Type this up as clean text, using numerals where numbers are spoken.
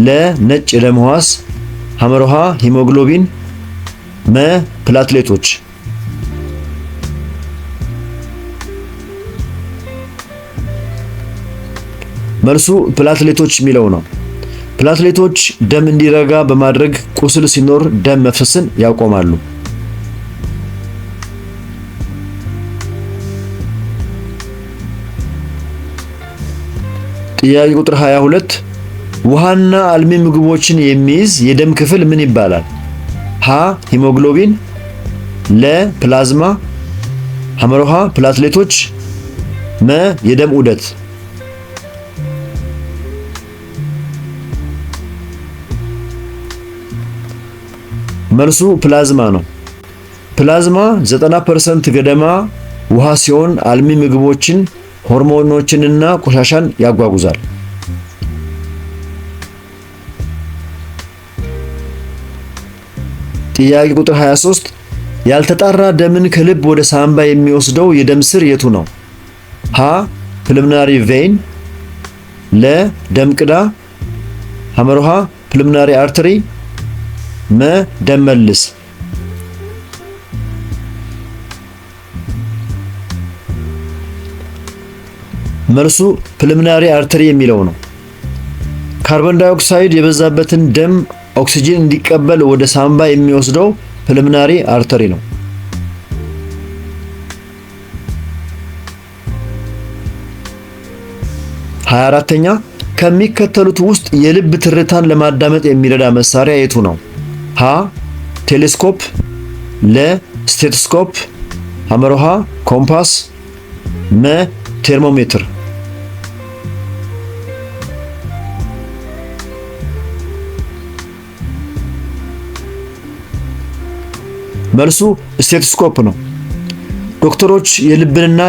ለ ነጭ የደም ሕዋስ ሐመሮሃ ሂሞግሎቢን መ ፕላትሌቶች። መልሱ ፕላትሌቶች የሚለው ነው። ፕላትሌቶች ደም እንዲረጋ በማድረግ ቁስል ሲኖር ደም መፍሰስን ያቆማሉ። ጥያቄ ቁጥር 22 ውሃና አልሚ ምግቦችን የሚይዝ የደም ክፍል ምን ይባላል? ሀ ሂሞግሎቢን፣ ለ ፕላዝማ፣ ሐመሮሃ ፕላትሌቶች፣ መ የደም ዑደት። መልሱ ፕላዝማ ነው። ፕላዝማ 90% ገደማ ውሃ ሲሆን አልሚ ምግቦችን፣ ሆርሞኖችንና ቆሻሻን ያጓጉዛል። ጥያቄ ቁጥር 23 ያልተጣራ ደምን ከልብ ወደ ሳምባ የሚወስደው የደም ስር የቱ ነው? ሀ ፕልምናሪ ቬይን፣ ለ ደም ቅዳ፣ ሐመሮሃ ፕልምናሪ አርተሪ፣ መ ደም መልስ። መልሱ ፕልምናሪ አርተሪ የሚለው ነው። ካርቦን ዳይኦክሳይድ የበዛበትን ደም ኦክሲጅን እንዲቀበል ወደ ሳምባ የሚወስደው ፕልምናሪ አርተሪ ነው። 24ኛ ከሚከተሉት ውስጥ የልብ ትርታን ለማዳመጥ የሚረዳ መሳሪያ የቱ ነው? ሀ ቴሌስኮፕ፣ ለ ስቴቶስኮፕ፣ ሐመሮሃ ኮምፓስ፣ መ ቴርሞሜትር። መልሱ ስቴቶስኮፕ ነው። ዶክተሮች የልብንና